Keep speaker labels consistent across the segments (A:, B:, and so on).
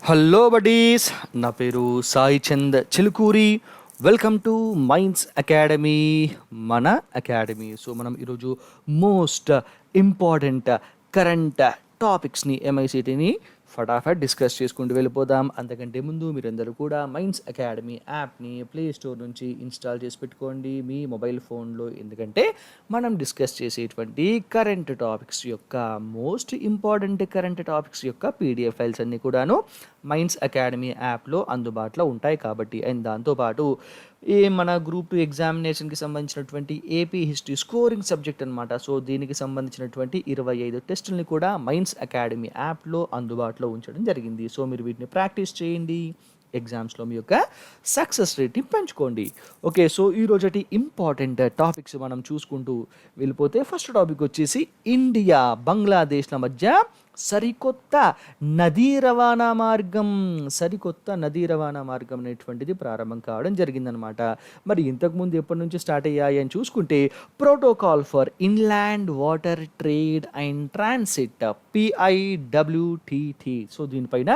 A: Hello buddies, నా పేరు Sai Chand Chilukuri. Welcome to minds academy, మన అకాడమీ. సో మనం ఈరోజు మోస్ట్ ఇంపార్టెంట్ కరెంట్ టాపిక్స్ని ఎంఐసిటీని ఫటాఫట్ డిస్కస్ చేసుకుంటూ వెళ్ళిపోదాం. అంతకంటే ముందు మీరందరూ కూడా మైండ్స్ అకాడమీ యాప్ని ప్లే స్టోర్ నుంచి ఇన్స్టాల్ చేసి పెట్టుకోండి మీ మొబైల్ ఫోన్లో. ఎందుకంటే మనం డిస్కస్ చేసేటువంటి కరెంట్ టాపిక్స్ యొక్క మోస్ట్ ఇంపార్టెంట్ కరెంట్ టాపిక్స్ యొక్క పీడిఎఫ్ ఫైల్స్ అన్నీ కూడాను మైండ్స్ అకాడమీ యాప్లో అందుబాటులో ఉంటాయి కాబట్టి. అండ్ దాంతోపాటు మన గ్రూప్ 2 ఎగ్జామినేషన్కి సంబంధించినటువంటి ఏపీ హిస్టరీ స్కోరింగ్ సబ్జెక్ట్ అనమాట. సో దీనికి సంబంధించినటువంటి 25 టెస్టుల్ని కూడా మైండ్స్ అకాడమీ యాప్లో అందుబాటులో ఉంచడం జరిగింది. సో మీరు వీటిని ప్రాక్టీస్ చేయండి, ఎగ్జామ్స్లో మీ యొక్క సక్సెస్ రేట్ని పెంచుకోండి. ఓకే, సో ఈరోజటి ఇంపార్టెంట్ టాపిక్స్ మనం చూసుకుంటూ వెళ్ళిపోతే, ఫస్ట్ టాపిక్ వచ్చేసి ఇండియా బంగ్లాదేశ్ల మధ్య సరికొత్త నదీ రవాణా మార్గం. సరికొత్త నదీ రవాణా మార్గం అనేటువంటిది ప్రారంభం కావడం జరిగిందనమాట. మరి ఇంతకుముందు ఎప్పటి నుంచి స్టార్ట్ అయ్యాయి అని చూసుకుంటే, protocol for inland water trade and transit, PIWTT. So దీనిపైన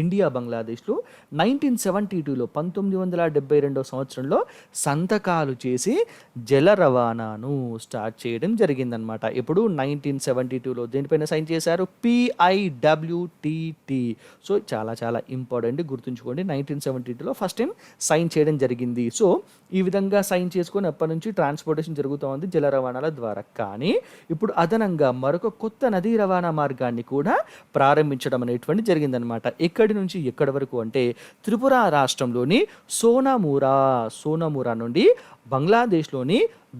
A: ఇండియా బంగ్లాదేశ్లో 1972లో 1972 సంవత్సరంలో సంతకాలు చేసి జల రవాణాను స్టార్ట్ చేయడం జరిగిందనమాట. ఇప్పుడు 1972లో దేనిపైన సైన్ చేశారు? PIWTT. సో చాలా చాలా ఇంపార్టెంట్, గుర్తుంచుకోండి. 1972లో ఫస్ట్ టైం సైన్ చేయడం జరిగింది. సో ఈ విధంగా సైన్ చేసుకొని అప్పటి నుంచి ట్రాన్స్పోర్టేషన్ జరుగుతూ ఉంది జల రవాణాల ద్వారా. కానీ ఇప్పుడు అదనంగా మరొక కొత్త నదీ రవాణా మార్గాన్ని కూడా ప్రారంభించడం అనేటువంటి జరిగిందనమాట. ఎక్కడి నుంచి ఎక్కడి వరకు అంటే, త్రిపుర రాష్ట్రంలోని సోనామూరా నుండి బంగ్లాదేశ్లోని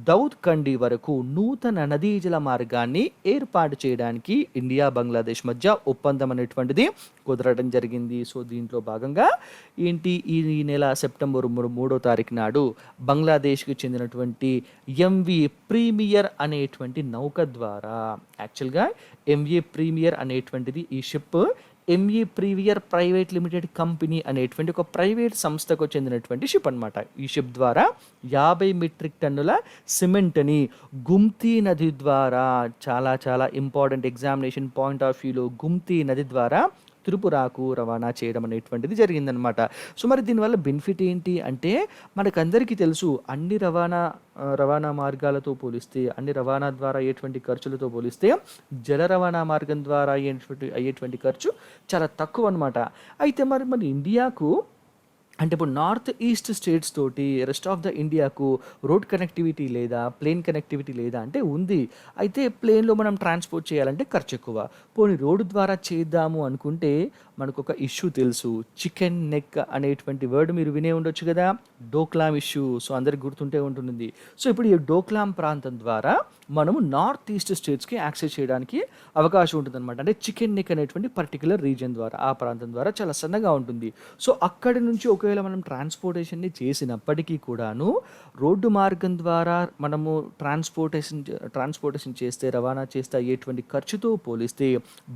A: దౌద్ కండి వరకు నూతన నదీ జల మార్గాన్ని ఏర్పాటు చేయడానికి ఇండియా బంగ్లాదేశ్ మధ్య ఒప్పందం అనేటువంటిది కుదరడం జరిగింది. సో దీంట్లో భాగంగా ఈ నెల సెప్టెంబర్ 3వ తారీఖు నాడు బంగ్లాదేశ్కి చెందినటువంటి MV ప్రీమియర్ అనేటువంటి నౌక ద్వారా, యాక్చువల్గా MV ప్రీమియర్ అనేటువంటిది ఈ ship MV premier private limited company అనేటువంటి ఒక ప్రైవేట్ సంస్థకు చెందినటువంటి షిప్ అనమాట. ఈ షిప్ ద్వారా 50 మెట్రిక్ టన్నుల సిమెంట్ని గుమ్తీ నది ద్వారా, చాలా చాలా ఇంపార్టెంట్ ఎగ్జామినేషన్ పాయింట్ ఆఫ్ వ్యూలో, గుమ్తీ నది ద్వారా త్రిపురకు రవాణా చేయడం అనేటువంటిది జరిగిందనమాట. సో మరి దీనివల్ల బెనిఫిట్ ఏంటి అంటే, మనకందరికీ తెలుసు, అన్ని రవాణా మార్గాలతో పోలిస్తే, అన్ని రవాణా ద్వారా అయ్యేటువంటి ఖర్చులతో పోలిస్తే జల రవాణా మార్గం ద్వారా అయ్యేటువంటి ఖర్చు చాలా తక్కువ అనమాట. అయితే మరి ఇండియాకు అంటే ఇప్పుడు నార్త్ ఈస్ట్ స్టేట్స్ తోటి రెస్ట్ ఆఫ్ ద ఇండియాకు రోడ్ కనెక్టివిటీ లేదా, ప్లేన్ కనెక్టివిటీ లేదా అంటే ఉంది. అయితే ప్లేన్లో మనం ట్రాన్స్పోర్ట్ చేయాలంటే ఖర్చు ఎక్కువ. పోనీ రోడ్డు ద్వారా చేద్దాము అనుకుంటే మనకు ఒక ఇష్యూ తెలుసు, చికెన్ నెక్ అనేటువంటి వర్డ్ మీరు వినే ఉండొచ్చు కదా, డోక్లాం ఇష్యూ. సో అందరికి గుర్తుంటే ఉంటుంది. సో ఇప్పుడు ఈ డోక్లాం ప్రాంతం ద్వారా మనము నార్త్ ఈస్ట్ స్టేట్స్కి యాక్సెస్ చేయడానికి అవకాశం ఉంటుంది అనమాట. అంటే చికెన్ నెక్ అనేటువంటి పర్టికులర్ రీజన్ ద్వారా, ఆ ప్రాంతం ద్వారా చాలా సన్నగా ఉంటుంది. సో అక్కడి నుంచి ఒకవేళ మనం ట్రాన్స్పోర్టేషన్ని చేసినప్పటికీ కూడాను, రోడ్డు మార్గం ద్వారా మనము ట్రాన్స్పోర్టేషన్ చేస్తే, రవాణా చేస్తే అయ్యేటువంటి ఖర్చుతో పోలిస్తే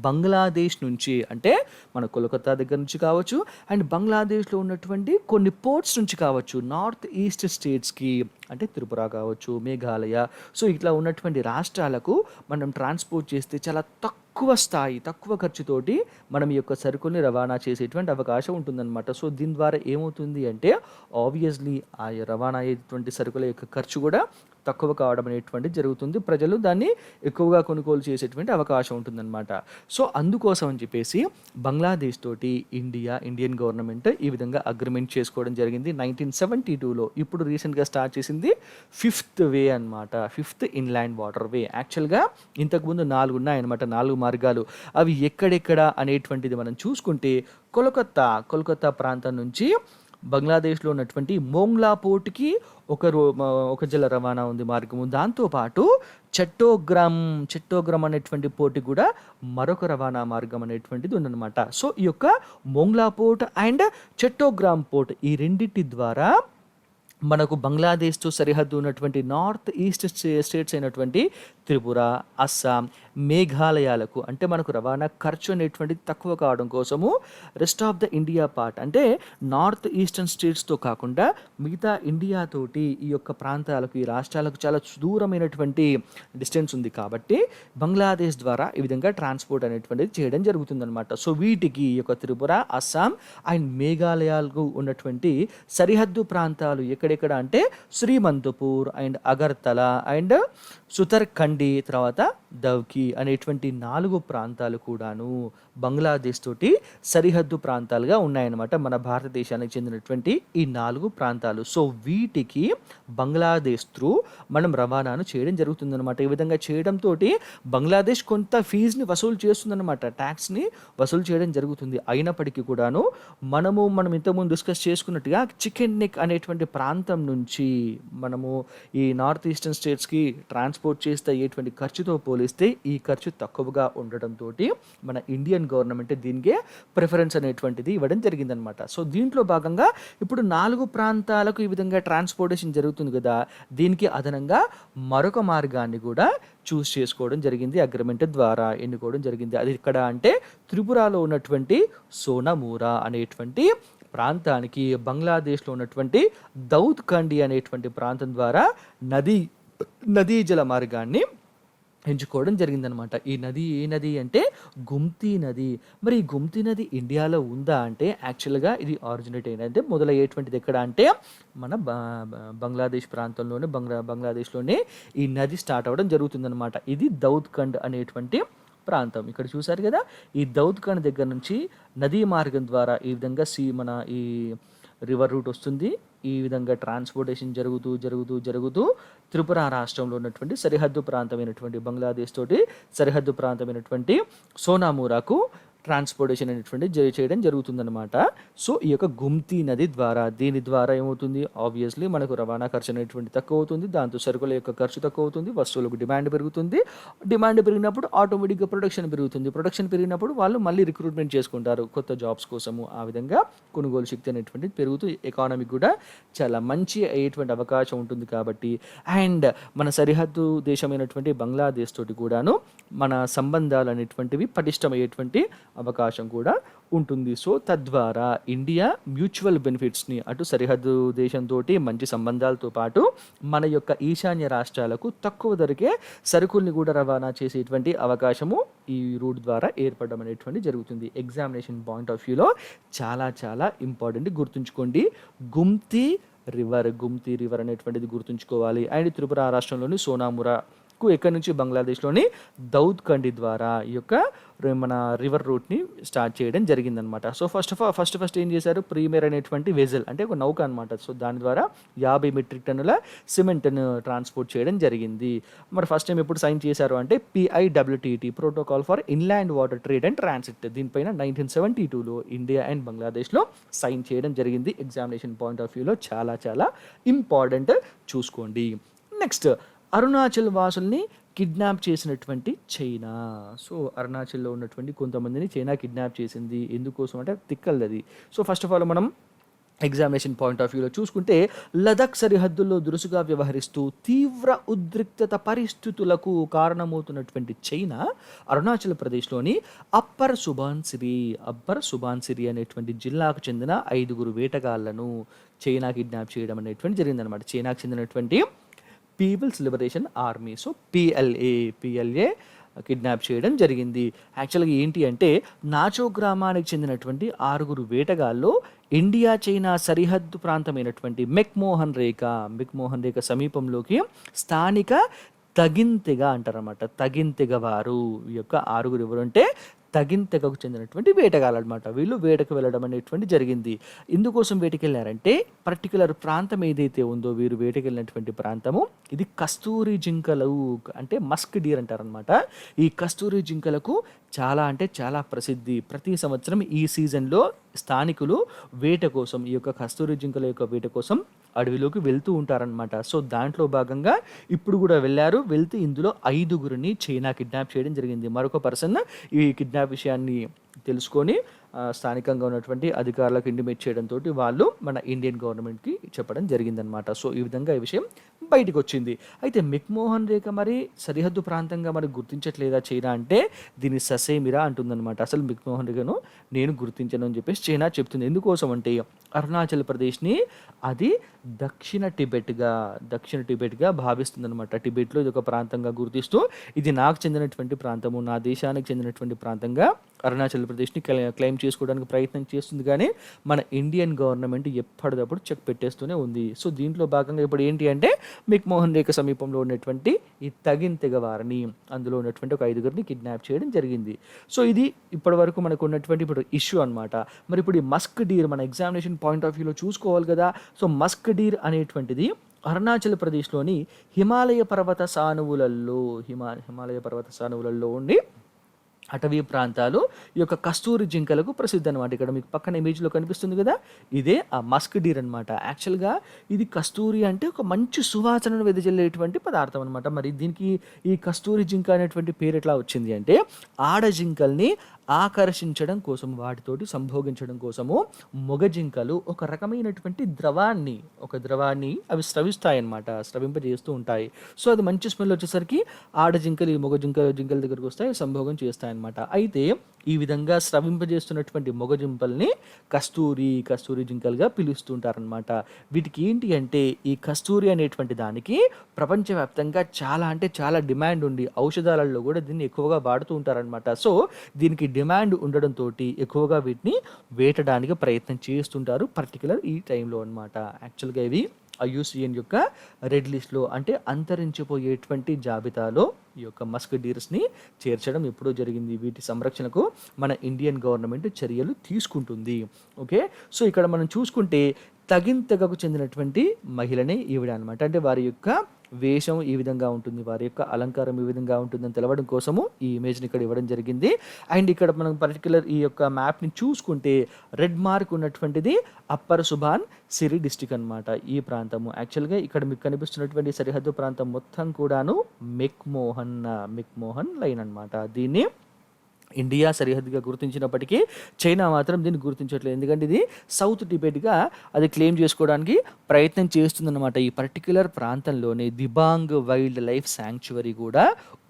A: బంగ్లాదేశ్ నుంచి, అంటే మన కోల్కతా దగ్గర నుంచి కావచ్చు, అండ్ బంగ్లాదేశ్లో ఉన్నటువంటి కొన్ని పోర్ట్స్ నుంచి కావచ్చు, నార్త్ ఈస్ట్ స్టేట్స్కి అంటే త్రిపుర కావచ్చు, మేఘాలయ, సో ఇట్లా ఉన్నటువంటి రాష్ట్రాలకు మనం ట్రాన్స్పోర్ట్ చేస్తే చాలా తక్కువ ఖర్చుతోటి మనం ఈ యొక్క సరుకుల్ని రవాణా చేసేటువంటి అవకాశం ఉంటుందన్నమాట. సో దీని ద్వారా ఏమవుతుంది అంటే, ఆబ్వియస్లీ ఆ రవాణా అయ్యేటువంటి సరుకుల యొక్క ఖర్చు కూడా తక్కువ కావడం అనేటువంటి జరుగుతుంది. ప్రజలు దాన్ని ఎక్కువగా కొనుగోలు చేసేటువంటి అవకాశం ఉంటుందన్నమాట. సో అందుకోసం అని చెప్పేసి బంగ్లాదేశ్ తోటి ఇండియన్ గవర్నమెంట్ ఈ విధంగా అగ్రిమెంట్ చేసుకోవడం జరిగింది 1972లో. ఇప్పుడు రీసెంట్గా స్టార్ట్ చేసింది 5th వే అనమాట, 5th ఇన్లాండ్ వాటర్ వే. యాక్చువల్గా ఇంతకుముందు 4 ఉన్నాయన్నమాట, 4 మార్గాలు. అవి ఎక్కడెక్కడ అనేటువంటిది మనం చూసుకుంటే, కోల్కతా ప్రాంతం నుంచి బంగ్లాదేశ్లో ఉన్నటువంటి మోంగ్లా పోర్ట్కి ఒక జల రవాణా ఉంది మార్గము. దాంతోపాటు చట్టోగ్రామ్ అనేటువంటి పోర్ట్ కూడా మరొక రవాణా మార్గం అనేటువంటిది ఉందన్నమాట. సో ఈ యొక్క Mongla port and Chattogram port, ఈ రెండింటి ద్వారా మనకు బంగ్లాదేశ్తో సరిహద్దు ఉన్నటువంటి నార్త్ ఈస్ట్ స్టేట్స్ అయినటువంటి త్రిపుర, అస్సాం, మేఘాలయాలకు అంటే మనకు రవాణా ఖర్చు అనేటువంటిది తక్కువ కావడం కోసము rest of the India part అంటే నార్త్ ఈస్టర్న్ స్టేట్స్తో కాకుండా మిగతా ఇండియా తోటి ఈ యొక్క ప్రాంతాలకు ఈ రాష్ట్రాలకు చాలా దూరమైనటువంటి డిస్టెన్స్ ఉంది కాబట్టి బంగ్లాదేశ్ ద్వారా ఈ విధంగా ట్రాన్స్పోర్ట్ అనేటువంటిది చేయడం జరుగుతుందన్నమాట. సో వీటికి ఈ యొక్క త్రిపుర, అస్సాం అండ్ మేఘాలయాలకు ఉన్నటువంటి సరిహద్దు ప్రాంతాలు ఎక్కడెక్కడ అంటే శ్రీమంతపూర్ అండ్ అగర్తల అండ్ సుతర్కండి తర్వాత దవ్కి అనేటువంటి 4 ప్రాంతాలు కూడాను బంగ్లాదేశ్ తోటి సరిహద్దు ప్రాంతాలుగా ఉన్నాయన్నమాట. మన భారతదేశానికి చెందినటువంటి ఈ 4 ప్రాంతాలు. సో వీటికి బంగ్లాదేశ్ త్రూ మనం రవాణాను చేయడం జరుగుతుందన్నమాట. ఈ విధంగా చేయడంతో బంగ్లాదేశ్ కొంత ఫీజుని వసూలు చేస్తుందన్నమాట, ట్యాక్స్ని వసూలు చేయడం జరుగుతుంది. అయినప్పటికీ కూడాను మనం ఇంతకుముందు డిస్కస్ చేసుకున్నట్టుగా చికెన్ నెక్ అనేటువంటి ప్రాంతం నుంచి మనము ఈ నార్త్ ఈస్టర్న్ స్టేట్స్కి ట్రాన్స్పోర్ట్ చేస్తే అయ్యేటువంటి ఖర్చుతో పోలిస్తే ఈ ఖర్చు తక్కువగా ఉండటంతో మన ఇండియన్ గవర్నమెంట్ దీనికే ప్రిఫరెన్స్ అనేటువంటిది ఇవ్వడం జరిగిందనమాట. సో దీంట్లో భాగంగా ఇప్పుడు 4 ప్రాంతాలకు ఈ విధంగా ట్రాన్స్పోర్టేషన్ జరుగుతుంది కదా, దీనికి అదనంగా మరొక మార్గాన్ని కూడా చూస్ చేసుకోవడం జరిగింది, అగ్రిమెంట్ ద్వారా ఎన్నుకోవడం జరిగింది. అది ఇక్కడ అంటే త్రిపురలో ఉన్నటువంటి సోనామూరా అనేటువంటి ప్రాంతానికి బంగ్లాదేశ్లో ఉన్నటువంటి దౌద్ కండి అనేటువంటి ప్రాంతం ద్వారా నదీ జల మార్గాన్ని ఎంచుకోవడం జరిగిందనమాట. ఈ నది ఏ నది అంటే గుమ్తీ నది. మరి ఈ గుమ్తీ నది ఇండియాలో ఉందా అంటే యాక్చువల్గా ఇది ఆరిజినేట్ అయినది మొదలయ్యేటువంటిది ఎక్కడ అంటే మన బంగ్లాదేశ్ ప్రాంతంలోనే బంగ్లాదేశ్లోనే ఈ నది స్టార్ట్ అవ్వడం జరుగుతుందనమాట. ఇది దౌద్ కండ్ అనేటువంటి ప్రాంతం. ఇక్కడ చూసారు కదా, ఈ దౌద్ కండ్ దగ్గర నుంచి నదీ మార్గం ద్వారా ఈ విధంగా మన ఈ రివర్ రూట్ వస్తుంది. ఈ విధంగా ట్రాన్స్పోర్టేషన్ జరుగుతూ త్రిపుర రాష్ట్రంలో ఉన్నటువంటి సరిహద్దు ప్రాంతమైనటువంటి బంగ్లాదేశ్ తోటి సరిహద్దు ప్రాంతమైనటువంటి సోనామూరాకు ట్రాన్స్పోర్టేషన్ అనేటువంటి చేయడం జరుగుతుందన్నమాట. సో ఈ యొక్క గుమ్తీ నది ద్వారా దీని ద్వారా ఏమవుతుంది, ఆబ్వియస్లీ మనకు రవాణా ఖర్చు అనేటువంటి తక్కువ అవుతుంది, దాంతో సరుకుల యొక్క ఖర్చు తక్కువ అవుతుంది, వస్తువులకు డిమాండ్ పెరుగుతుంది, డిమాండ్ పెరిగినప్పుడు ఆటోమేటిక్గా ప్రొడక్షన్ పెరుగుతుంది, ప్రొడక్షన్ పెరిగినప్పుడు వాళ్ళు మళ్ళీ రిక్రూట్మెంట్ చేసుకుంటారు కొత్త జాబ్స్ కోసము. ఆ విధంగా కొనుగోలు శక్తి అనేటువంటిది పెరుగుతూ ఎకానమీ కూడా చాలా మంచి అయ్యేటువంటి అవకాశం ఉంటుంది. కాబట్టి అండ్ మన సరిహద్దు దేశమైనటువంటి బంగ్లాదేశ్ తోటి కూడాను మన సంబంధాలు అనేటువంటివి పటిష్టమయ్యేటువంటి అవకాశం కూడా ఉంటుంది. సో తద్వారా ఇండియా మ్యూచువల్ బెనిఫిట్స్ని అటు సరిహద్దు దేశంతో మంచి సంబంధాలతో పాటు మన యొక్క ఈశాన్య రాష్ట్రాలకు తక్కువ ధరకే సరుకుల్ని కూడా రవాణా చేసేటువంటి అవకాశము ఈ రూట్ ద్వారా ఏర్పడడం అనేటువంటి జరుగుతుంది. ఎగ్జామినేషన్ పాయింట్ ఆఫ్ వ్యూలో చాలా చాలా ఇంపార్టెంట్, గుర్తుంచుకోండి. గుమ్తీ రివర్ అనేటువంటిది గుర్తుంచుకోవాలి. అండ్ త్రిపుర రాష్ట్రంలోని సోనామురా ఎక్కడి నుంచి బంగ్లాదేశ్లోని దౌద్ కండి ద్వారా ఈ యొక్క మన రివర్ రూట్ని స్టార్ట్ చేయడం జరిగిందనమాట. సో ఫస్ట్ ఏం చేశారు, ప్రీమియర్ అనేటువంటి వెజల్ అంటే ఒక నౌక అనమాట. సో దాని ద్వారా 50 మెట్రిక్ టన్నుల సిమెంట్ను ట్రాన్స్పోర్ట్ చేయడం జరిగింది. మరి ఫస్ట్ టైం ఎప్పుడు సైన్ చేశారు అంటే PIWTT protocol for inland water trade and transit, దీనిపైన 1972లో ఇండియా అండ్ బంగ్లాదేశ్లో సైన్ చేయడం జరిగింది. ఎగ్జామినేషన్ పాయింట్ ఆఫ్ వ్యూలో చాలా చాలా ఇంపార్టెంట్, చూసుకోండి. నెక్స్ట్, అరుణాచల్ వాసుల్ని కిడ్నాప్ చేసినటువంటి చైనా. సో అరుణాచల్లో ఉన్నటువంటి కొంతమందిని చైనా కిడ్నాప్ చేసింది. ఎందుకోసం అంటే తిక్కలది. సో ఫస్ట్ ఆఫ్ ఆల్ మనం ఎగ్జామినేషన్ పాయింట్ ఆఫ్ వ్యూలో చూసుకుంటే లదాఖ్ సరిహద్దుల్లో దురుసుగా వ్యవహరిస్తూ తీవ్ర ఉద్రిక్తత పరిస్థితులకు కారణమవుతున్నటువంటి చైనా అరుణాచల్ ప్రదేశ్లోని అప్పర్ సుబాన్సిరి అనేటువంటి జిల్లాకు చెందిన 5 వేటగాళ్లను చైనా కిడ్నాప్ చేయడం అనేటువంటి జరిగిందనమాట. చైనాకు చెందినటువంటి people's liberation army, so PLA kidnap చేయడం జరిగింది. యాక్చువల్గా ఏంటి అంటే నాచో గ్రామానికి చెందినటువంటి 6 వేటగాళ్ళు ఇండియా చైనా సరిహద్దు ప్రాంతమైనటువంటి మెక్మోహన్ రేఖ సమీపంలోకి స్థానిక తగిన్ అంటారన్నమాట. తగిన్ వారు ఈ యొక్క 6 ఎవరంటే తగిన్ తెగకు చెందినటువంటి వేటగాళ్ళు అనమాట. వీళ్ళు వేటకు వెళ్ళడం అనేటువంటి జరిగింది. ఇందుకోసం వేటకి వెళ్ళారంటే పర్టికులర్ ప్రాంతం ఏదైతే ఉందో వీరు వేటకి వెళ్ళినటువంటి ప్రాంతము ఇది కస్తూరి జింకలు అంటే మస్క్ డీర్ అంటారనమాట. ఈ కస్తూరి జింకలకు చాలా అంటే చాలా ప్రసిద్ధి. ప్రతి సంవత్సరం ఈ సీజన్లో స్థానికులు వేట కోసం ఈ యొక్క కస్తూరి జింకల యొక్క వేట కోసం అడవిలోకి వెళ్తూ ఉంటారనమాట. సో దాంట్లో భాగంగా ఇప్పుడు కూడా వెళ్తే ఇందులో 5 చైనా కిడ్నాప్ చేయడం జరిగింది. మరొక పర్సన్ ఈ కిడ్నాప్ విషయాన్ని తెలుసుకొని స్థానికంగా ఉన్నటువంటి అధికారులకు ఇంటిమేట్ చేయడంతో వాళ్ళు మన ఇండియన్ గవర్నమెంట్కి చెప్పడం జరిగిందనమాట. సో ఈ విధంగా ఈ విషయం బయటికి వచ్చింది. అయితే మెక్మోహన్ రేఖ మరి సరిహద్దు ప్రాంతంగా మరి గుర్తించట్లేదా చైనా అంటే దీన్ని ససేమిరా అంటుందన్నమాట. అసలు మెక్మోహన్ రేఖను నేను గుర్తించను అని చెప్పేసి చైనా చెప్తుంది. ఎందుకోసం అంటే అరుణాచల్ ప్రదేశ్ని అది దక్షిణ టిబెట్గా భావిస్తుందన్నమాట. టిబెట్లో ఇది ఒక ప్రాంతంగా గుర్తిస్తూ ఇది నాకు చెందినటువంటి ప్రాంతము, నా దేశానికి చెందినటువంటి ప్రాంతంగా అరుణాచల్ ప్రదేశ్ని క్లెయిమ్ చేసుకోవడానికి ప్రయత్నం చేస్తుంది. కానీ మన ఇండియన్ గవర్నమెంట్ ఎప్పటికప్పుడు చెక్ పెట్టేస్తూనే ఉంది. సో దీంట్లో భాగంగా ఇప్పుడు ఏంటి అంటే మెక్మోహన్ రేఖ సమీపంలో ఉన్నటువంటి ఈ తగిన్ తెగ వారిని, అందులో ఉన్నటువంటి ఒక 5గురిని కిడ్నాప్ చేయడం జరిగింది. సో ఇది ఇప్పటి వరకు మనకు ఉన్నటువంటి ఇప్పుడు ఇష్యూ అనమాట. మరి ఇప్పుడు ఈ మస్క్ డీర్ మన ఎగ్జామినేషన్ పాయింట్ ఆఫ్ వ్యూలో చూసుకోవాలి కదా. సో మస్క్ డీర్ అనేటువంటిది అరుణాచల్ ప్రదేశ్లోని హిమాలయ పర్వత సానువులలో ఉండి అటవీ ప్రాంతాలు ఈ యొక్క కస్తూరి జింకలకు ప్రసిద్ధి అనమాట. ఇక్కడ మీకు పక్కన ఇమేజ్లో కనిపిస్తుంది కదా, ఇదే ఆ మస్క్ డీర్ అనమాట. యాక్చువల్గా ఇది కస్తూరి అంటే ఒక మంచి సువాసనను వెదజల్లేటువంటి పదార్థం అనమాట. మరి దీనికి ఈ కస్తూరి జింక అనేటువంటి పేరు ఎట్లా వచ్చింది అంటే ఆడ జింకల్ని ఆకర్షించడం కోసం, వాటితోటి సంభోగించడం కోసము మొగ జింకలు ఒక రకమైనటువంటి ద్రవాన్ని అవి స్రవిస్తాయన్నమాట, స్రవింపజేస్తూ ఉంటాయి. సో అది మంచి స్మెల్ వచ్చేసరికి ఆడ జింకలు ఈ మొగ జింకల దగ్గరకు వస్తాయి, సంభోగం చేస్తాయన్నమాట. అయితే ఈ విధంగా స్రవింపజేస్తున్నటువంటి మొగ జింకల్ని కస్తూరి జింకలుగా పిలుస్తుంటారనమాట. వీటికి ఏంటి అంటే ఈ కస్తూరి అనేటువంటి దానికి ప్రపంచవ్యాప్తంగా చాలా డిమాండ్ ఉండి ఔషధాలలో కూడా దీన్ని ఎక్కువగా వాడుతూ ఉంటారనమాట. సో దీనికి డిమాండ్ ఉండడంతో ఎక్కువగా వీటిని వేటడానికి ప్రయత్నం చేస్తుంటారు, పర్టికులర్ ఈ టైంలో అనమాట. యాక్చువల్గా ఇవి IUCN యొక్క రెడ్ లిస్ట్లో అంటే అంతరించిపోయేటువంటి జాబితాలో ఈ యొక్క మస్క్ డీర్స్ని చేర్చడం ఎప్పుడో జరిగింది. వీటి సంరక్షణకు మన ఇండియన్ గవర్నమెంట్ చర్యలు తీసుకుంటుంది. ఓకే, సో ఇక్కడ మనం చూసుకుంటే తగిన్ తెగకు చెందినటువంటి మహిళనే ఈవిడ అనమాట. అంటే వారి యొక్క వేషం ఈ విధంగా ఉంటుంది, వారి యొక్క అలంకారం ఈ విధంగా ఉంటుందని తెలవడం కోసము ఈ ఇమేజ్ని ఇక్కడ ఇవ్వడం జరిగింది. అండ్ ఇక్కడ మనం పర్టికులర్ ఈ యొక్క మ్యాప్ని చూసుకుంటే రెడ్ మార్క్ ఉన్నటువంటిది అప్పర్ సుబాన్ సిరి డిస్టిక్ అనమాట. ఈ ప్రాంతము యాక్చువల్గా ఇక్కడ మీకు కనిపిస్తున్నటువంటి సరిహద్దు ప్రాంతం మొత్తం కూడాను మెక్మోహన్ లైన్ అనమాట. దీన్ని ఇండియా సరిహద్దుగా గుర్తించినప్పటికీ చైనా మాత్రం దీన్ని గుర్తించట్లేదు. ఎందుకంటే ఇది సౌత్ టిబెట్గా అది క్లెయిమ్ చేసుకోవడానికి ప్రయత్నం చేస్తుందన్నమాట. ఈ పర్టిక్యులర్ ప్రాంతంలోనే దిబాంగ్ వైల్డ్ లైఫ్ శాంక్చువరీ కూడా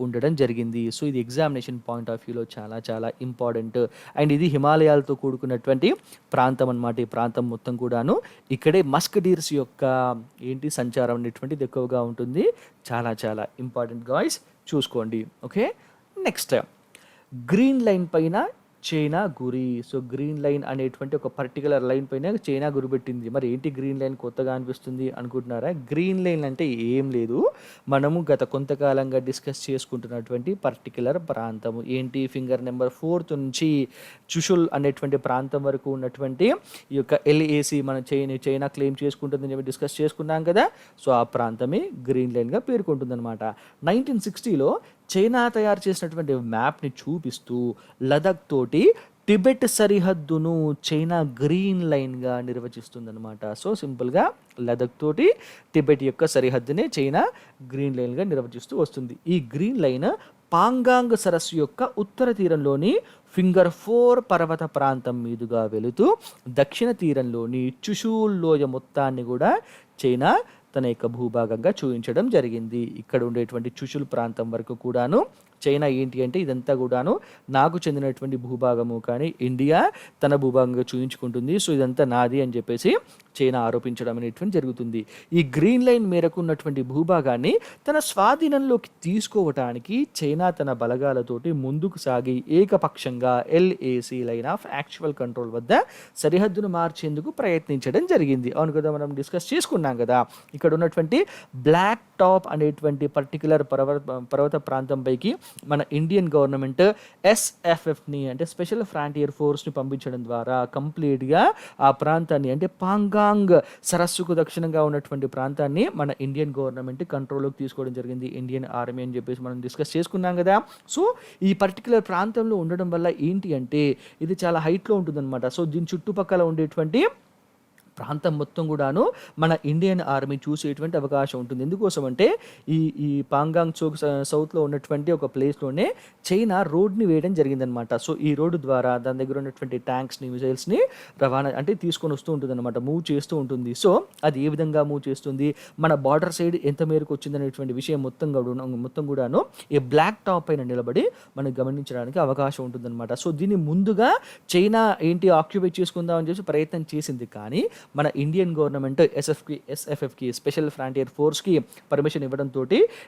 A: ఉండడం జరిగింది. సో ఇది ఎగ్జామినేషన్ పాయింట్ ఆఫ్ వ్యూలో చాలా ఇంపార్టెంట్. అండ్ ఇది హిమాలయాలతో కూడుకున్నటువంటి ప్రాంతం అనమాట. ఈ ప్రాంతం మొత్తం కూడాను ఇక్కడే మస్క్ డీర్స్ యొక్క సంచారం అనేటువంటిది ఎక్కువగా ఉంటుంది. చాలా ఇంపార్టెంట్ గాయ్స్, చూసుకోండి. ఓకే, నెక్స్ట్ గ్రీన్ లైన్ పైన చైనా గురి. సో గ్రీన్ లైన్ అనేటువంటి ఒక పర్టికులర్ లైన్ పైన చైనా గురి పెట్టింది. మరి ఏంటి గ్రీన్ లైన్ కొత్తగా అనిపిస్తుంది అనుకుంటున్నారా? గ్రీన్ లైన్ అంటే ఏం లేదు, మనము గత కొంతకాలంగా డిస్కస్ చేసుకుంటున్నటువంటి పర్టికులర్ ప్రాంతము ఏంటి, ఫింగర్ నెంబర్ 4 నుంచి చుషుల్ అనేటువంటి ప్రాంతం వరకు ఉన్నటువంటి ఈ యొక్క LAC మన చైనా క్లెయిమ్ చేసుకుంటుందని చెప్పి డిస్కస్ చేసుకున్నాం కదా. సో ఆ ప్రాంతమే గ్రీన్ లైన్గా పేర్కొంటుంది అనమాట. 1960లో చైనా తయారు చేసినటువంటి మ్యాప్ని చూపిస్తూ లదాఖ్ తోటి టిబెట్ సరిహద్దును చైనా గ్రీన్ లైన్గా నిర్వచిస్తుందన్నమాట. సో సింపుల్గా లదాఖ్ తోటి టిబెట్ యొక్క సరిహద్దునే చైనా గ్రీన్ లైన్గా నిర్వచిస్తూ వస్తుంది. ఈ గ్రీన్ లైన్ పాంగాంగ్ సరస్సు యొక్క ఉత్తర తీరంలోని ఫింగర్ 4 పర్వత ప్రాంతం మీదుగా వెళుతూ దక్షిణ తీరంలోని చుషూల్ లోయ మొత్తాన్ని కూడా చైనా తన యొక్క భూభాగంగా చూపించడం జరిగింది. ఇక్కడ ఉండేటువంటి చుషుల్ ప్రాంతం వరకు కూడాను చైనా ఏంటి అంటే ఇదంతా కూడాను నాకు చెందినటువంటి భూభాగము, కానీ ఇండియా తన భూభాగంగా చూపించుకుంటుంది. సో ఇదంతా నాది అని చెప్పేసి చైనా ఆరోపించడం అనేటువంటి జరుగుతుంది. ఈ గ్రీన్ లైన్ మేరకు ఉన్నటువంటి భూభాగాన్ని తన స్వాధీనంలోకి తీసుకోవటానికి చైనా తన బలగాలతోటి ముందుకు సాగి ఏకపక్షంగా LAC line of actual control వద్ద సరిహద్దును మార్చేందుకు ప్రయత్నించడం జరిగింది. అవును కదా, మనం డిస్కస్ చేసుకున్నాం కదా. ఇక్కడ ఉన్నటువంటి బ్లాక్ టాప్ అనేటువంటి పర్టికులర్ పర్వత ప్రాంతం పైకి మన ఇండియన్ గవర్నమెంట్ SFFని అంటే స్పెషల్ ఫ్రాంటియర్ ఫోర్స్ని పంపించడం ద్వారా కంప్లీట్గా ఆ ప్రాంతాన్ని అంటే పాంగాంగ్ సరస్సుకు దక్షిణంగా ఉన్నటువంటి ప్రాంతాన్ని మన ఇండియన్ గవర్నమెంట్ కంట్రోల్లోకి తీసుకోవడం జరిగింది. ఇండియన్ ఆర్మీ అని చెప్పేసి మనం డిస్కస్ చేసుకున్నాం కదా. సో ఈ పర్టికులర్ ప్రాంతంలో ఉండడం వల్ల ఏంటి అంటే ఇది చాలా హైట్లో ఉంటుందన్నమాట. సో దీని చుట్టుపక్కల ఉండేటువంటి ప్రాంతం మొత్తం కూడాను మన ఇండియన్ ఆర్మీ చూసేటువంటి అవకాశం ఉంటుంది. ఎందుకోసం అంటే ఈ ఈ పాంగాంగ్ చోక్ సౌత్‌లో ఉన్నటువంటి ఒక ప్లేస్‌లోనే చైనా రోడ్‌ని వేయడం జరిగిందనమాట. సో, ఈ రోడ్డు ద్వారా దాని దగ్గర ఉన్నటువంటి ట్యాంక్స్‌ని, మిసైల్స్‌ని రవాణా అంటే తీసుకొని వస్తూ ఉంటుందనమాట. మూవ్ చేస్తూ ఉంటుంది. సో, అది ఏ విధంగా మూవ్ చేస్తుంది, మన బార్డర్ సైడ్ ఎంత మేరకు వచ్చిందనేటువంటి విషయం మొత్తం కూడాను ఈ బ్లాక్ టాప్ పైన నిలబడి మనం గమనించడానికి అవకాశం ఉంటుందనమాట. సో, దీన్ని ముందుగా చైనా ఏంటి ఆక్యుపై చేసుకుందాం అని చెప్పి ప్రయత్నం చేసింది. కానీ మన ఇండియన్ గవర్నమెంట్ ఎస్ఎఫ్ఎఫ్కి స్పెషల్ ఫ్రాంటియర్ ఫోర్స్కి పర్మిషన్ ఇవ్వడంతో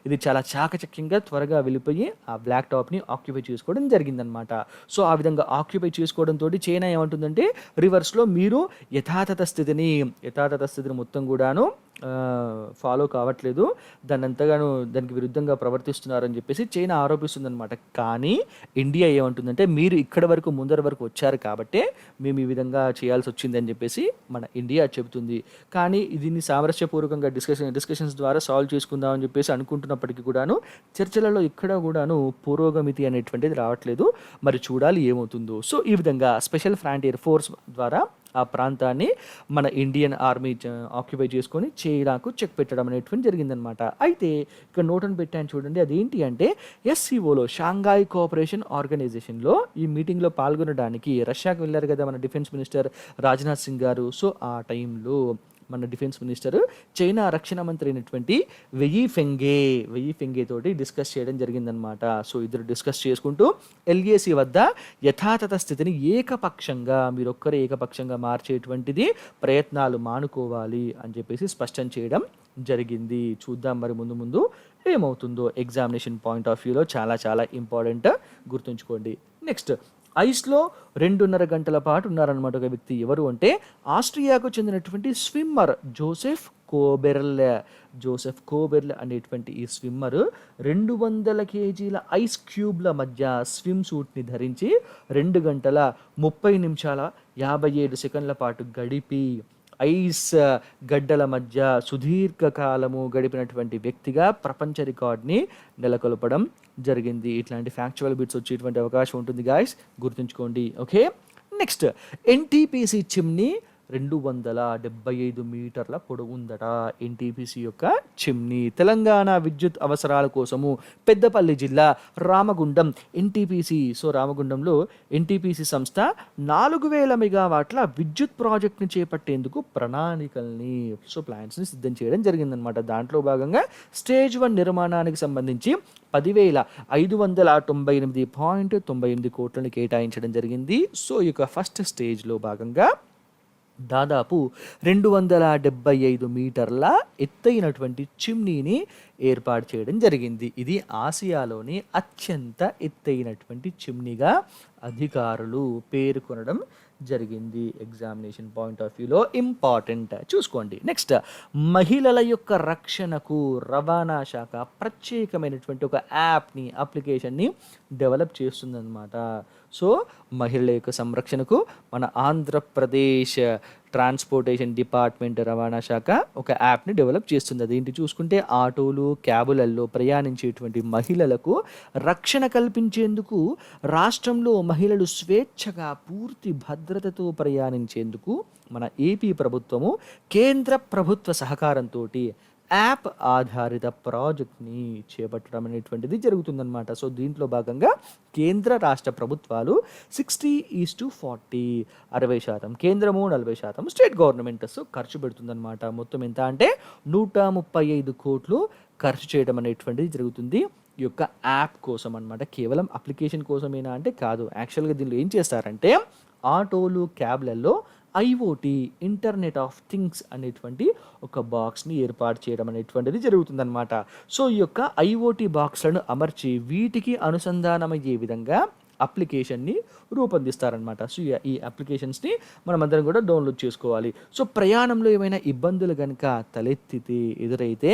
A: ఇది చాలా చాకచక్యంగా త్వరగా వెళ్ళిపోయి ఆ బ్లాక్ టాప్ని ఆక్యుపై చేసుకోవడం జరిగిందనమాట. సో, ఆ విధంగా ఆక్యుపై చేసుకోవడంతో చైనా ఏమంటుందంటే రివర్స్లో మీరు యథాతథ స్థితిని మొత్తం కూడాను ఫాలో కావట్లేదు, దానికి విరుద్ధంగా ప్రవర్తిస్తున్నారని చెప్పేసి చైనా ఆరోపిస్తుందన్నమాట. కానీ ఇండియా ఏమంటుందంటే మీరు ఇక్కడ వరకు ముందర వరకు వచ్చారు కాబట్టే మేము ఈ విధంగా చేయాల్సి వచ్చింది అని చెప్పేసి మన ఇండియా చెబుతుంది. కానీ దీన్ని సామరస్యపూర్వకంగా డిస్కషన్స్ ద్వారా సాల్వ్ చేసుకుందాం అని చెప్పేసి అనుకుంటున్నప్పటికీ కూడాను చర్చలలో ఇక్కడ కూడాను పురోగమితి అనేటువంటిది రావట్లేదు. మరి చూడాలి ఏమవుతుందో. సో, ఈ విధంగా స్పెషల్ ఫ్రాంటియర్ ఫోర్స్ ద్వారా ఆ ప్రాంతాన్ని మన ఇండియన్ ఆర్మీ ఆక్యుపై చేసుకొని చైనాకు చెక్ పెట్టడం అనేటువంటి జరిగిందనమాట. అయితే ఇక్కడ నోటను పెట్టాను చూడండి, అదేంటి అంటే ఎస్సీఓలో షాంఘాయ్ కోఆపరేషన్ ఆర్గనైజేషన్లో ఈ మీటింగ్లో పాల్గొనడానికి రష్యాకు వెళ్ళారు కదా మన డిఫెన్స్ మినిస్టర్ రాజ్నాథ్ సింగ్ గారు. సో, ఆ టైంలో మన డిఫెన్స్ మినిస్టర్ చైనా రక్షణ మంత్రి అయినటువంటి వెయ్యి ఫెంగే తోటి డిస్కస్ చేయడం జరిగిందనమాట. సో, ఇద్దరు డిస్కస్ చేసుకుంటూ ఎల్ఏసి వద్ద యథాతథ స్థితిని మీరొక్కరే ఏకపక్షంగా మార్చేటువంటిది ప్రయత్నాలు మానుకోవాలి అని చెప్పేసి స్పష్టం చేయడం జరిగింది. చూద్దాం మరి ముందు ఏమవుతుందో. ఎగ్జామినేషన్ పాయింట్ ఆఫ్ వ్యూలో చాలా చాలా ఇంపార్టెంట్, గుర్తుంచుకోండి. నెక్స్ట్, ఐస్లో 2.5 గంటల పాటు ఉన్నారనమాట ఒక వ్యక్తి. ఎవరు అంటే ఆస్ట్రియాకు చెందినటువంటి స్విమ్మర్ జోసెఫ్ కోబెర్లే అనేటువంటి ఈ స్విమ్మర్ 200 కేజీల ఐస్ క్యూబ్ల మధ్య స్విమ్ సూట్ని ధరించి 2 గంటల 30 నిమిషాల 57 సెకండ్ల పాటు గడిపి ఐస్ గడ్డల మధ్య సుదీర్ఘకాలము గడిపినటువంటి వ్యక్తిగా ప్రపంచ రికార్డ్ని నెలకొల్పడం జరిగింది. ఇట్లాంటి ఫ్యాక్చువల్ బిట్స్ వచ్చేటువంటి అవకాశం ఉంటుంది గాయస్, గుర్తుంచుకోండి. ఓకే, నెక్స్ట్, ఎన్టీపీసీ చిమ్నీ 275 మీటర్ల పొడవు ఉందట. ఎన్టీపీసీ యొక్క చిమ్నీ తెలంగాణ విద్యుత్ అవసరాల కోసము పెద్దపల్లి జిల్లా రామగుండం ఎన్టీపీసీ. సో, రామగుండంలో ఎన్టీపీసీ సంస్థ 4000 మెగావాట్ల విద్యుత్ ప్రాజెక్ట్ని చేపట్టేందుకు ప్లాన్స్ని సిద్ధం చేయడం జరిగిందనమాట. దాంట్లో భాగంగా స్టేజ్ 1 నిర్మాణానికి సంబంధించి 10,598.98 కోట్లను కేటాయించడం జరిగింది. సో, ఈ యొక్క ఫస్ట్ స్టేజ్లో భాగంగా దాదాపు 275 మీటర్ల ఎత్తైనటువంటి చిమ్నీని ఏర్పాటు చేయడం జరిగింది. ఇది ఆసియాలోని అత్యంత ఎత్తైనటువంటి చిమ్నీగా అధికారులు పేర్కొనడం జరిగింది. ఎగ్జామినేషన్ పాయింట్ ఆఫ్ వ్యూలో ఇంపార్టెంట్, చూసుకోండి. నెక్స్ట్, మహిళల యొక్క రక్షణకు రవాణా శాఖ ప్రత్యేకమైనటువంటి ఒక అప్లికేషన్ని డెవలప్ చేస్తుందన్నమాట. సో, మహిళల యొక్క సంరక్షణకు మన ఆంధ్రప్రదేశ్ ట్రాన్స్పోర్టేషన్ డిపార్ట్మెంట్ రవాణా శాఖ ఒక యాప్ని డెవలప్ చేస్తుంది. అదేంటి చూసుకుంటే ఆటోలు, క్యాబులలో ప్రయాణించేటువంటి మహిళలకు రక్షణ కల్పించేందుకు రాష్ట్రంలో మహిళలు స్వేచ్ఛగా పూర్తి భద్రతతో ప్రయాణించేందుకు మన ఏపీ ప్రభుత్వము కేంద్ర ప్రభుత్వ సహకారంతో యాప్ ఆధారిత ప్రాజెక్ట్ని చేపట్టడం అనేటువంటిది జరుగుతుందన్నమాట. సో, దీంట్లో భాగంగా కేంద్ర రాష్ట్ర ప్రభుత్వాలు 60:40 60% కేంద్రము, 40% స్టేట్ గవర్నమెంట్స్ ఖర్చు పెడుతుందన్నమాట. మొత్తం ఎంత అంటే 135 కోట్లు ఖర్చు చేయడం అనేటువంటిది జరుగుతుంది ఈ యొక్క యాప్ కోసం అనమాట. కేవలం అప్లికేషన్ కోసమేనా అంటే కాదు. యాక్చువల్గా దీనిలో ఏం చేస్తారంటే ఆటోలు, క్యాబ్లలో ఐఓటీ ఇంటర్నెట్ ఆఫ్ థింగ్స్ అనేటువంటి ఒక బాక్స్ని ఏర్పాటు చేయడం అనేటువంటిది జరుగుతుందన్నమాట. సో, ఈ యొక్క ఐఓటీ బాక్స్లను అమర్చి వీటికి అనుసంధానమయ్యే విధంగా అప్లికేషన్ని రూపొందిస్తారనమాట. సో, ఈ అప్లికేషన్స్ని మనమందరం కూడా డౌన్లోడ్ చేసుకోవాలి. సో, ప్రయాణంలో ఏమైనా ఇబ్బందులు కనుక ఎదురైతే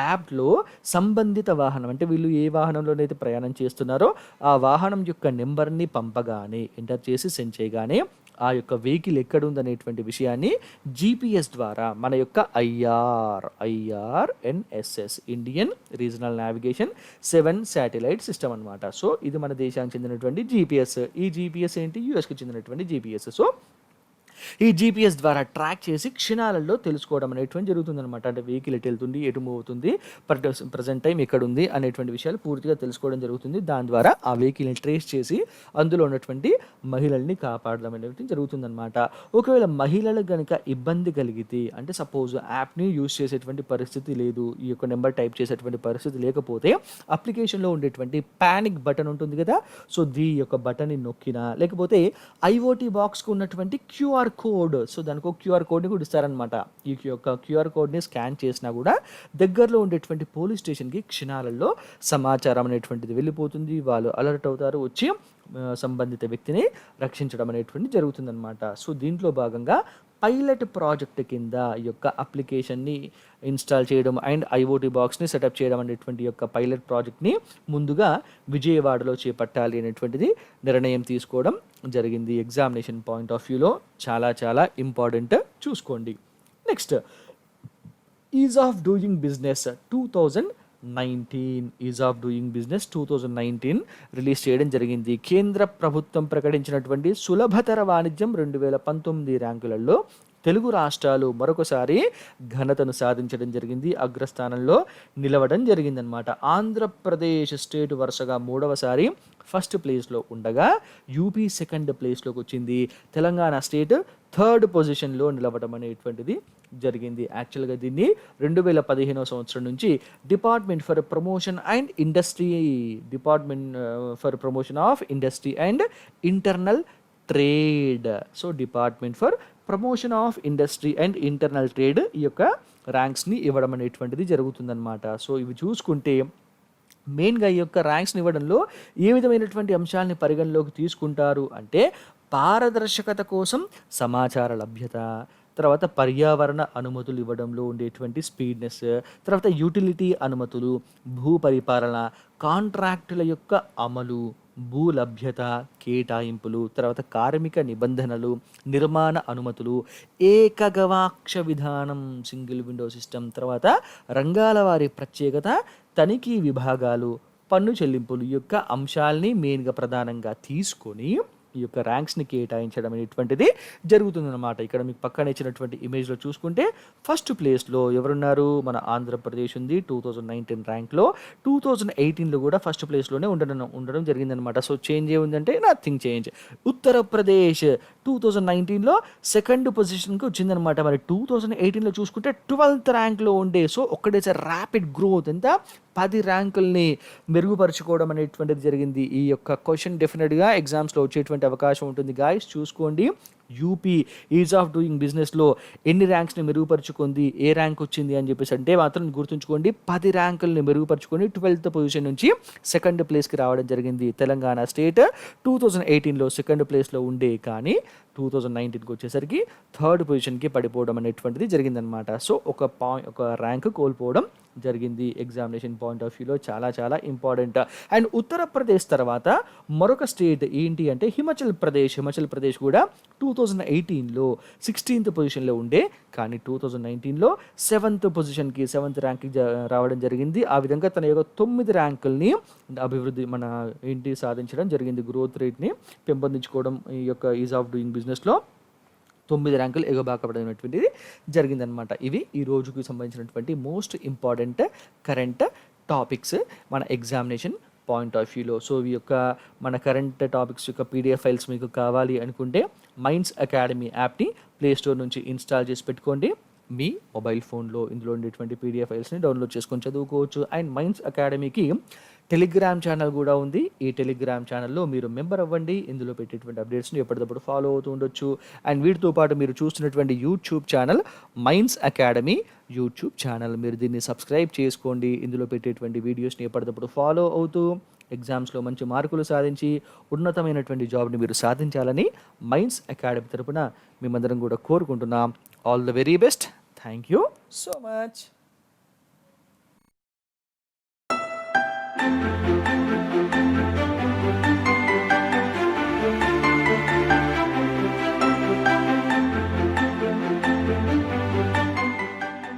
A: యాప్లో సంబంధిత వాహనం, అంటే వీళ్ళు ఏ వాహనంలోనైతే ప్రయాణం చేస్తున్నారో ఆ వాహనం యొక్క నెంబర్ని పంపగానే, ఎంటర్ చేసి సెండ్ చేయగానే ఆ యొక్క వెహికల్ ఎక్కడుందనేటువంటి విషయాన్ని జీపీఎస్ ద్వారా మన యొక్క IRNSS Indian regional navigation 7 satellite system అనమాట. సో, ఇది మన దేశానికి చెందినటువంటి జీపీఎస్. ఈ జీపీఎస్ ఏంటి? యూఎస్కి చెందినటువంటి జీపీఎస్. సో, ఈ జీపీఎస్ ద్వారా ట్రాక్ చేసి క్షణాలలో తెలుసుకోవడం అనేటువంటి జరుగుతుందనమాట. అంటే వెహికల్ ఎటు వెళ్తుంది, ఎటు మూవ్ అవుతుంది, ప్రజెంట్ టైం ఎక్కడ ఉంది అనేటువంటి విషయాలు పూర్తిగా తెలుసుకోవడం జరుగుతుంది. దాని ద్వారా ఆ వెహికల్ని ట్రేస్ చేసి అందులో ఉన్నటువంటి మహిళల్ని కాపాడడం అనేటువంటి జరుగుతుందనమాట. ఒకవేళ మహిళలకు కనుక ఇబ్బంది కలిగితే, అంటే సపోజ్ యాప్ని యూజ్ చేసేటువంటి పరిస్థితి లేదు, ఈ యొక్క నెంబర్ టైప్ చేసేటువంటి పరిస్థితి లేకపోతే అప్లికేషన్లో ఉండేటువంటి పానిక్ బటన్ ఉంటుంది కదా, సో ఈ యొక్క బటన్ని నొక్కినా, లేకపోతే ఐఓటీ బాక్స్కు ఉన్నటువంటి క్యూఆర్ కోడ్, సో దానికి ఒక క్యూఆర్ కోడ్ని కూడా ఇస్తారనమాట. ఈ యొక్క క్యూఆర్ కోడ్ని స్కాన్ చేసినా కూడా దగ్గరలో ఉండేటువంటి పోలీస్ స్టేషన్కి క్షణాలలో సమాచారం అనేటువంటిది వెళ్ళిపోతుంది. వాళ్ళు అలర్ట్ అవుతారు, వచ్చి సంబంధిత వ్యక్తిని రక్షించడం అనేటువంటి జరుగుతుందన్నమాట. సో దీంట్లో భాగంగా పైలట్ ప్రాజెక్ట్ కింద ఈ యొక్క అప్లికేషన్ని ఇన్స్టాల్ చేయడం అండ్ ఐఓటీ బాక్స్ని సెటప్ చేయడం అనేటువంటి యొక్క పైలట్ ప్రాజెక్ట్ని ముందుగా విజయవాడలో చేపట్టాలి అనేటువంటిది నిర్ణయం తీసుకోవడం జరిగింది. ఎగ్జామినేషన్ పాయింట్ ఆఫ్ వ్యూలో చాలా చాలా ఇంపార్టెంట్, చూసుకోండి. Next, is of doing business 2019 release చేయడం జరిగింది. కేంద్ర ప్రభుత్వం ప్రకటించినటువంటి సులభతర వాణిజ్యం 2019 ర్యాంకులలో తెలుగు రాష్ట్రాలు మరొకసారి ఘనతను సాధించడం జరిగింది, అగ్రస్థానంలో నిలవడం జరిగిందనమాట. ఆంధ్రప్రదేశ్ స్టేట్ వరుసగా 3వసారి ఫస్ట్ ప్లేస్లో ఉండగా యూపీ సెకండ్ ప్లేస్లోకి వచ్చింది. తెలంగాణ స్టేట్ థర్డ్ పొజిషన్లో నిలవడం అనేటువంటిది జరిగింది. యాక్చువల్గా దీన్ని 2015 సంవత్సరం నుంచి department for promotion of industry and internal trade, so department for promotion of industry and internal trade ఈ యొక్క ర్యాంక్స్ని ఇవ్వడం అనేటువంటిది జరుగుతుందన్నమాట. సో ఇవి చూసుకుంటే మెయిన్గా ఈ యొక్క ర్యాంక్స్ని ఇవ్వడంలో ఏ విధమైనటువంటి అంశాలని పరిగణలోకి తీసుకుంటారు అంటే, పారదర్శకత కోసం సమాచార లభ్యత, తర్వాత పర్యావరణ అనుమతులు ఇవ్వడంలో ఉండేటువంటి స్పీడ్నెస్, తర్వాత యూటిలిటీ అనుమతులు, భూ పరిపాలన, కాంట్రాక్టుల యొక్క అమలు, భూ లభ్యత, కేటాయింపులు, తర్వాత కార్మిక నిబంధనలు, నిర్మాణ అనుమతులు, ఏకగవాక్ష విధానం, సింగిల్ విండో సిస్టమ్, తర్వాత రంగాల వారి ప్రత్యేకత, తనిఖీ విభాగాలు, పన్ను చెల్లింపులు యొక్క అంశాలని మెయిన్గా ప్రధానంగా తీసుకొని ఈ యొక్క ర్యాంక్స్ని కేటాయించడం అనేటువంటిది జరుగుతుందన్నమాట. ఇక్కడ మీకు పక్కన ఇచ్చినటువంటి ఇమేజ్లో చూసుకుంటే ఫస్ట్ ప్లేస్లో ఎవరున్నారు, మన ఆంధ్రప్రదేశ్ ఉంది 2019 ర్యాంక్లో. 2018లో కూడా ఫస్ట్ ప్లేస్లోనే ఉండడం జరిగిందనమాట. సో చేంజ్ ఏముందంటే నథింగ్ చేంజ్. ఉత్తరప్రదేశ్ 2019లో సెకండ్ పొజిషన్కి వచ్చిందనమాట. మరి 2018లో చూసుకుంటే 12th ర్యాంక్లో ఉండే, సో ఒక్కడేసారి ర్యాపిడ్ గ్రోత్, ఎంత 10 ర్యాంకుల్ని మెరుగుపరుచుకోవడం అనేటువంటిది జరిగింది. ఈ యొక్క క్వశ్చన్ డెఫినెట్గా ఎగ్జామ్స్లో వచ్చేటువంటి అవకాశం ఉంటుంది గాయస్, చూసుకోండి. యూపీ ఈజ్ ఆఫ్ డూయింగ్ బిజినెస్లో ఎన్ని ర్యాంక్స్ని మెరుగుపరుచుకుంది, ఏ ర్యాంక్ వచ్చింది అని చెప్పేసి అంటే మాత్రం గుర్తుంచుకోండి, 10 ర్యాంకుల్ని మెరుగుపరుచుకొని 12th పొజిషన్ నుంచి సెకండ్ ప్లేస్కి రావడం జరిగింది. తెలంగాణ స్టేట్ 2018లో సెకండ్ ప్లేస్లో ఉండే, కానీ 2019కి వచ్చేసరికి థర్డ్ పొజిషన్కి పడిపోవడం అనేటువంటిది జరిగిందనమాట. సో ఒక ర్యాంక్ కోల్పోవడం జరిగింది. ఎగ్జామినేషన్ పాయింట్ ఆఫ్ వ్యూలో చాలా చాలా ఇంపార్టెంట్. అండ్ ఉత్తరప్రదేశ్ తర్వాత మరొక స్టేట్ ఏంటి అంటే హిమాచల్ ప్రదేశ్ కూడా 2018లో 16th పొజిషన్లో ఉండే, కానీ 2019లో 7th పొజిషన్కి 7th ర్యాంక్కి రావడం జరిగింది. ఆ విధంగా తన యొక్క 9 ర్యాంకుల్ని సాధించడం జరిగింది. గ్రోత్ రేట్ని పెంపొందించుకోవడం ఈ యొక్క ఈజ్ ఆఫ్ డూయింగ్ బిజినెస్లో 9 ర్యాంకులు ఎగబాకబడినటువంటిది జరిగిందనమాట. ఇవి ఈ రోజుకి సంబంధించినటువంటి మోస్ట్ ఇంపార్టెంట్ కరెంట్ టాపిక్స్ మన ఎగ్జామినేషన్ పాయింట్ ఆఫ్ వ్యూలో. సో ఈ యొక్క మన కరెంట్ టాపిక్స్ యొక్క పీడిఎఫ్ ఫైల్స్ మీకు కావాలి అనుకుంటే మైండ్స్ అకాడమీ యాప్ని ప్లేస్టోర్ నుంచి ఇన్స్టాల్ చేసి పెట్టుకోండి. మీ మొబైల్ ఫోన్లో ఇందులో ఉండేటువంటి పీడిఎఫ్ ఫైల్స్ని డౌన్లోడ్ చేసుకొని చదువుకోవచ్చు. అండ్ మైండ్స్ అకాడమీకి టెలిగ్రామ్ ఛానల్ కూడా ఉంది. ఈ టెలిగ్రామ్ ఛానల్లో మీరు మెంబర్ అవ్వండి. ఇందులో పెట్టేటువంటి అప్డేట్స్ని ఎప్పటికప్పుడు ఫాలో అవుతూ ఉండొచ్చు. అండ్ వీటితో పాటు మీరు చూస్తున్నటువంటి YouTube channel minds academy YouTube channel, మీరు దీన్ని సబ్స్క్రైబ్ చేసుకోండి. ఇందులో పెట్టేటువంటి వీడియోస్ని ఎప్పటికప్పుడు ఫాలో అవుతూ ఎగ్జామ్స్లో మంచి మార్కులు సాధించి ఉన్నతమైనటువంటి జాబ్ని మీరు సాధించాలని మైండ్స్ అకాడమీ తరపున మేమందరం కూడా కోరుకుంటున్నాం. All the very best. Thank you so much.